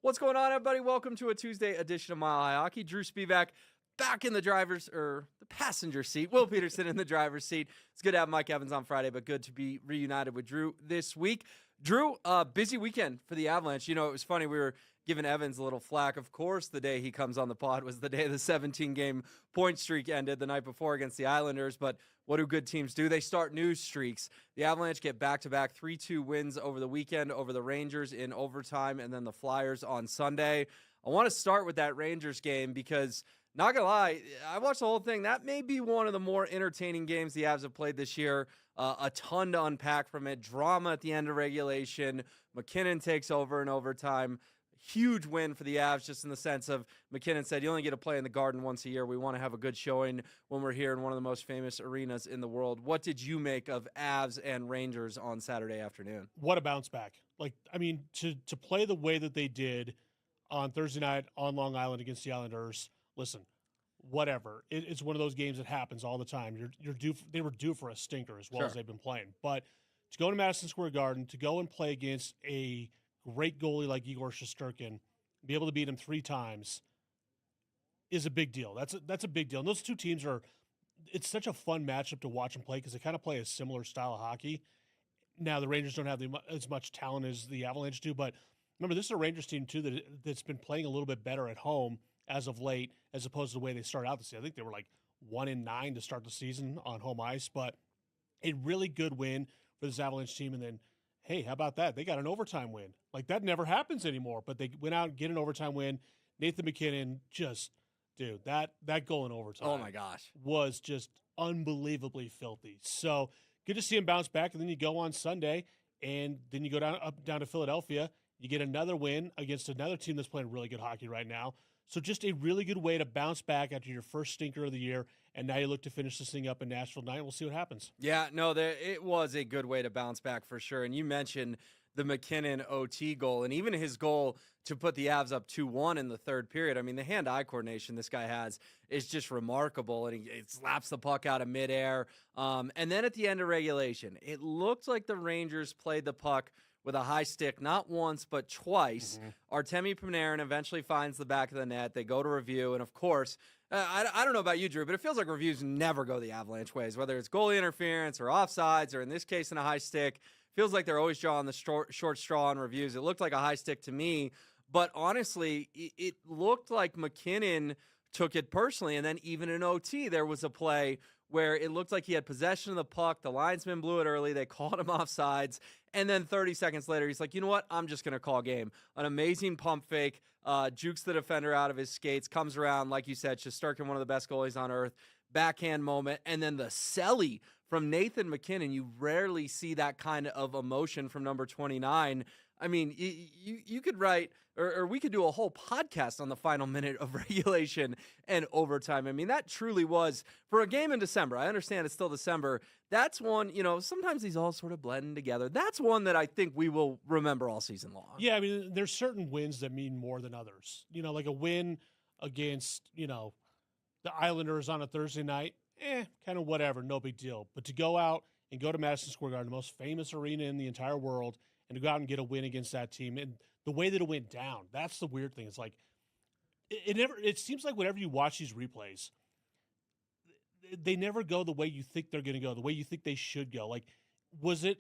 What's going on, everybody? Welcome to a Tuesday edition of Mile High Hockey. Drew Spivak back in the passenger seat. Will Peterson in the driver's seat. It's good to have Mike Evans on Friday, but good to be reunited with Drew this week. Drew, busy weekend for the Avalanche. You know, it was funny. We were giving Evans a little flack. Of course, the day he comes on the pod was the day the 17-game point streak ended the night before against the Islanders. But what do good teams do? They start new streaks. The Avalanche get back-to-back 3-2 wins over the weekend over the Rangers in overtime and then the Flyers on Sunday. I want to start with that Rangers game because, not going to lie, I watched the whole thing. That may be one of the more entertaining games the Avs have played this year. A ton to unpack from it. Drama at the end of regulation. McKinnon takes over in overtime. Huge win for the Avs, just in the sense of McKinnon said, you only get to play in the Garden once a year. We want to have a good showing when we're here in one of the most famous arenas in the world. What did you make of Avs and Rangers on Saturday afternoon? What a bounce back. To play the way that they did on Thursday night on Long Island against the Islanders, listen, whatever. It's one of those games that happens all the time. You're due. They were due for a stinker as well as they've been playing. But to go to Madison Square Garden, to go and play against a great goalie like Igor Shesterkin, be able to beat him 3 times is a big deal. That's a big deal. And those two teams it's such a fun matchup to watch them play because they kind of play a similar style of hockey. Now, the Rangers don't have as much talent as the Avalanche do, but remember, this is a Rangers team, too, that's been playing a little bit better at home as of late, as opposed to the way they started out the season. I think they were like 1-9 to start the season on home ice, but a really good win for this Avalanche team. And then, hey, how about that? They got an overtime win. Like, that never happens anymore, but they went out and get an overtime win. Nathan McKinnon dude, that goal in overtime. Oh, my gosh. Was just unbelievably filthy. So good to see him bounce back. And then you go on Sunday, and then you go down to Philadelphia. You get another win against another team that's playing really good hockey right now. So just a really good way to bounce back after your first stinker of the year, and now you look to finish this thing up in Nashville tonight. We'll see what happens. Yeah, no, it was a good way to bounce back for sure. And you mentioned the McKinnon OT goal, and even his goal to put the Avs up 2-1 in the third period. I mean, the hand-eye coordination this guy has is just remarkable, and he slaps the puck out of midair. And then at the end of regulation, it looked like the Rangers played the puck with a high stick, not once, but twice. Artemi Panarin eventually finds the back of the net. They go to review, and of course, I don't know about you, Drew, but it feels like reviews never go the Avalanche ways, whether it's goalie interference or offsides, or in this case, in a high stick. Feels like they're always drawing the short straw on reviews. It looked like a high stick to me, but honestly, it looked like McKinnon took it personally, and then even in OT, there was a play where it looked like he had possession of the puck. The linesman blew it early. They called him offsides. And then 30 seconds later, he's like, you know what? I'm just going to call game. An amazing pump fake, jukes the defender out of his skates, comes around, like you said, Shesterkin, one of the best goalies on earth, backhand moment. And then the celly from Nathan McKinnon. You rarely see that kind of emotion from number 29. I mean, you could write, or we could do a whole podcast on the final minute of regulation and overtime. I mean, that truly was, for a game in December, I understand it's still December, that's one, sometimes these all sort of blend together. That's one that I think we will remember all season long. Yeah, I mean, there's certain wins that mean more than others. Like a win against, the Islanders on a Thursday night, kind of whatever, no big deal. But to go out and go to Madison Square Garden, the most famous arena in the entire world, and to go out and get a win against that team, and the way that it went down, that's the weird thing. It's like it seems like whenever you watch these replays, they never go the way you think they're going to go, the way you think they should go. Like, was it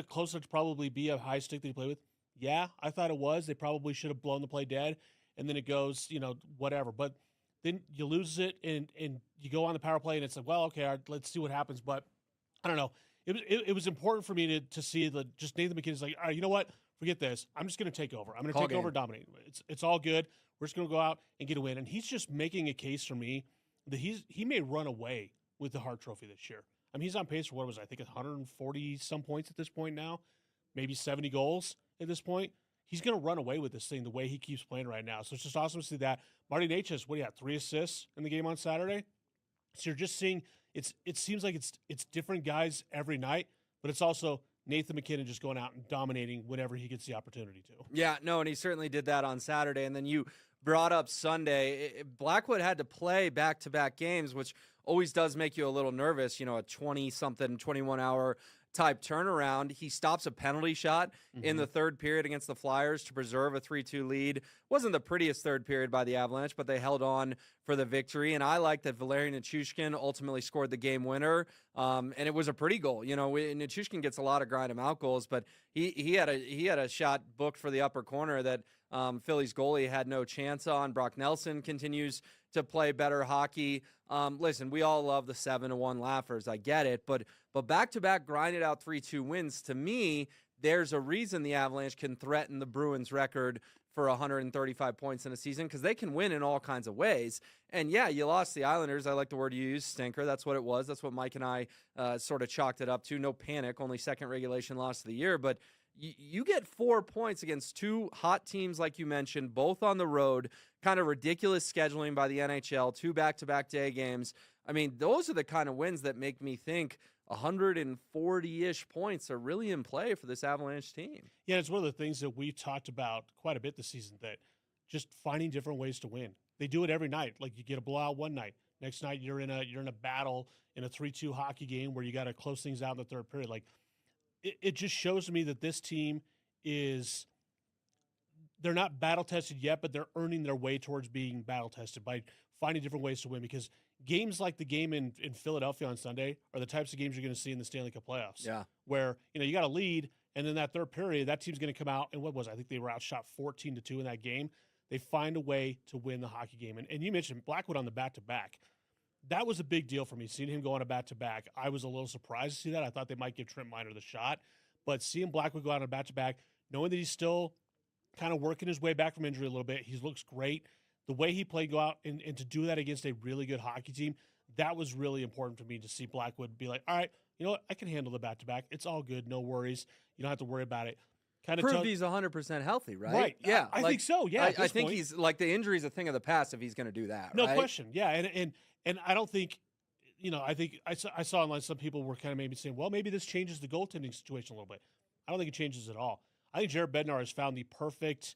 closer to probably be a high stick they play with? Yeah, I thought it was. They probably should have blown the play dead, and then it goes, whatever. But then you lose it, and you go on the power play, and it's like, well, okay, all right, let's see what happens. But I don't know. It was important for me to see just Nathan McKinnon's like, all right, you know what? Forget this. I'm just going to take over. I'm going to take over, dominate. It's all good. We're just going to go out and get a win. And he's just making a case for me that he may run away with the Hart Trophy this year. I mean, he's on pace for I think 140 some points at this point now, maybe 70 goals at this point. He's going to run away with this thing the way he keeps playing right now. So it's just awesome to see that. Marty Necas, 3 assists in the game on Saturday. So you're just seeing it seems like it's different guys every night, but it's also Nathan McKinnon just going out and dominating whenever he gets the opportunity to. Yeah, no, and he certainly did that on Saturday. And then you brought up Sunday. Blackwood had to play back-to-back games, which always does make you a little nervous, a 20-something, 21-hour type turnaround. He stops a penalty shot in the third period against the Flyers to preserve a 3-2 lead. Wasn't the prettiest third period by the Avalanche, but they held on for the victory. And I like that Valerian Nichushkin ultimately scored the game winner. And it was a pretty goal. You know, Nichushkin gets a lot of grind him out goals, but he had a shot booked for the upper corner that Philly's goalie had no chance on. Brock Nelson continues to play better hockey. Listen, we all love the 7-1 laughers. I get it, but back-to-back grinded out 3-2 wins, to me, there's a reason the Avalanche can threaten the Bruins record for 135 points in a season, because they can win in all kinds of ways. And yeah, you lost the Islanders. I like the word you used, stinker. That's what it was. That's what Mike and I sort of chalked it up to. No panic, only second regulation loss of the year, but you get 4 points against two hot teams, like you mentioned, both on the road, kind of ridiculous scheduling by the NHL, 2 back-to-back day games. I mean, those are the kind of wins that make me think 140-ish points are really in play for this Avalanche team. Yeah, it's one of the things that we talked about quite a bit this season, that just finding different ways to win. They do it every night. Like, you get a blowout one night. Next night, you're in a battle in a 3-2 hockey game where you got to close things out in the third period. Like, it just shows to me that this team is – they're not battle-tested yet, but they're earning their way towards being battle-tested by finding different ways to win, because games like the game in Philadelphia on Sunday are the types of games you're going to see in the Stanley Cup playoffs. Yeah. Where, you got a lead, and then that third period, that team's going to come out, and I think they were outshot 14-2 in that game. They find a way to win the hockey game. And you mentioned Blackwood on the back-to-back. That was a big deal for me, seeing him go on a back-to-back. I was a little surprised to see that. I thought they might give Trent Miner the shot. But seeing Blackwood go on a back-to-back, knowing that he's still kind of working his way back from injury a little bit, he looks great. The way he played, go out and to do that against a really good hockey team, that was really important for me to see Blackwood be like, all right, you know what? I can handle the back-to-back. It's all good. No worries. You don't have to worry about it. Kind of prove he's 100% healthy, right? Right. Yeah. I think so. Yeah. I think he's like, the injury's a thing of the past if he's going to do that. No right? question. Yeah. And I don't think, I think I saw online some people were kind of maybe saying, well, maybe this changes the goaltending situation a little bit. I don't think it changes at all. I think Jared Bednar has found the perfect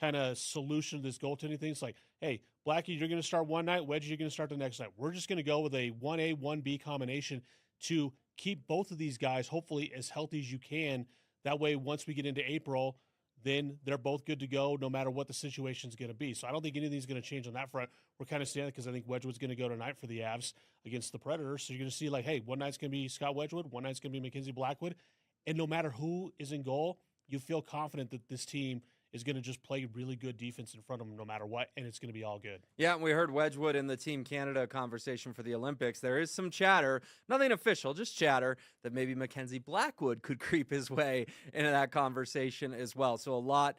kind of solution to this goaltending thing. It's like, hey, Blackie, you're going to start one night. Wedgie, you're going to start the next night. We're just going to go with a 1A, 1B combination to keep both of these guys hopefully as healthy as you can. That way, once we get into April, then they're both good to go no matter what the situation's going to be. So I don't think anything's going to change on that front. We're kind of standing because I think Wedgwood's going to go tonight for the Avs against the Predators. So you're going to see, like, hey, one night's going to be Scott Wedgwood, one night's going to be Mackenzie Blackwood. And no matter who is in goal, you feel confident that this team is going to just play really good defense in front of them no matter what, and it's going to be all good. Yeah, we heard Wedgwood in the Team Canada conversation for the Olympics. There is some chatter, nothing official, just chatter, that maybe Mackenzie Blackwood could creep his way into that conversation as well. So a lot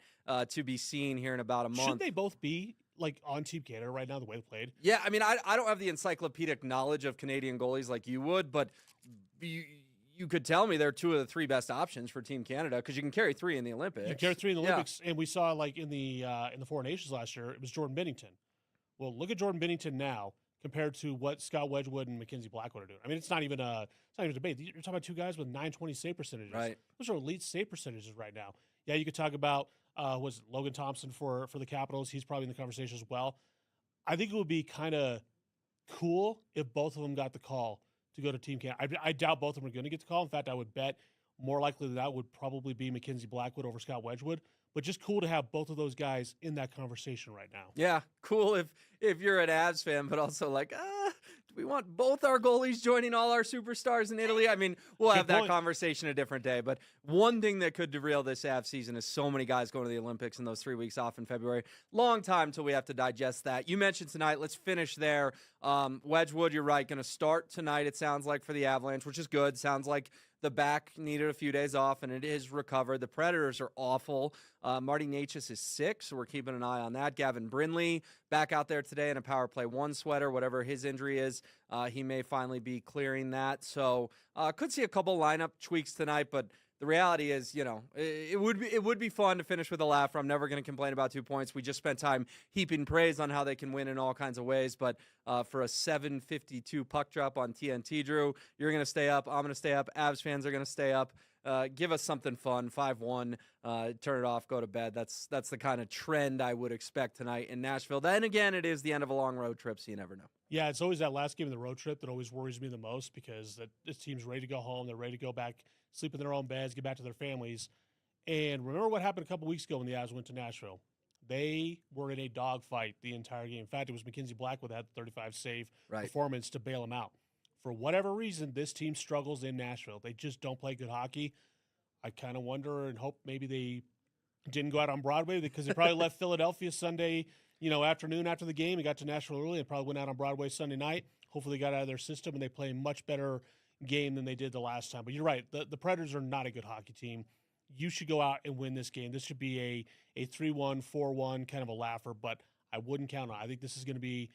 to be seen here in about a month. Should they both be like on Team Canada right now, the way they played? Yeah, I mean, I don't have the encyclopedic knowledge of Canadian goalies like you would, but you could tell me they're 2 of the 3 best options for Team Canada, because you can carry 3 in the Olympics. You carry 3 in the Olympics, and we saw, like, in the Four Nations last year, it was Jordan Binnington. Well, look at Jordan Binnington now compared to what Scott Wedgwood and Mackenzie Blackwood are doing. I mean, it's not even a debate. You're talking about 2 guys with 920 save percentages. Right. Those are elite save percentages right now. Yeah, you could talk about was it Logan Thompson for the Capitals. He's probably in the conversation as well. I think it would be kind of cool if both of them got the call to go to Team Canada. I doubt both of them are going to get the call. In fact, I would bet more likely than that would probably be Mackenzie Blackwood over Scott Wedgwood. But just cool to have both of those guys in that conversation right now. Yeah, cool if you're an Avs fan, but also like, do we want both our goalies joining all our superstars in Italy? I mean, we'll have that conversation a different day. But one thing that could derail this Avs season is so many guys going to the Olympics in those 3 weeks off in February. Long time till we have to digest that. You mentioned tonight. Let's finish there. Wedgwood, you're right, going to start tonight, it sounds like, for the Avalanche, which is good. Sounds like the back needed a few days off, and it is recovered. The Predators are awful. Marty Necas is sick, so we're keeping an eye on that. Gavin Brindley back out there today in a power play 1 sweater, whatever his injury is. He may finally be clearing that. So could see a couple lineup tweaks tonight, but the reality is, it would be fun to finish with a laugh. I'm never going to complain about 2 points. We just spent time heaping praise on how they can win in all kinds of ways. But for a 7:52 puck drop on TNT, Drew, you're going to stay up. I'm going to stay up. Avs fans are going to stay up. Give us something fun. 5-1. Turn it off. Go to bed. That's the kind of trend I would expect tonight in Nashville. Then again, it is the end of a long road trip, so you never know. Yeah, it's always that last game of the road trip that always worries me the most, because this team's ready to go home. They're ready to go back sleep in their own beds, get back to their families. And remember what happened a couple weeks ago when the Avs went to Nashville? They were in a dogfight the entire game. In fact, it was Mackenzie Blackwood that had the 35 save performance to bail them out. For whatever reason, this team struggles in Nashville. They just don't play good hockey. I kind of wonder and hope maybe they didn't go out on Broadway because they probably left Philadelphia Sunday, afternoon after the game and got to Nashville early and probably went out on Broadway Sunday night. Hopefully they got out of their system and they play a much better game than they did the last time. But you're right. The Predators are not a good hockey team. You should go out and win this game. This should be a 3-1, 4-1 kind of a laugher, but I wouldn't count on it. I think this is going to be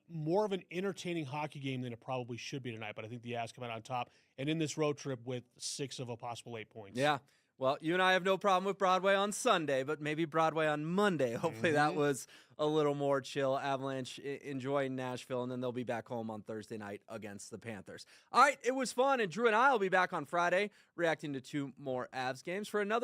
more of an entertaining hockey game than it probably should be tonight, but I think the Avs come out on top and in this road trip with 6 of a possible 8 points. Yeah. Well, you and I have no problem with Broadway on Sunday, but maybe Broadway on Monday. Hopefully that was a little more chill. Avalanche enjoying Nashville, and then they'll be back home on Thursday night against the Panthers. All right, it was fun, and Drew and I will be back on Friday reacting to 2 more Avs games for another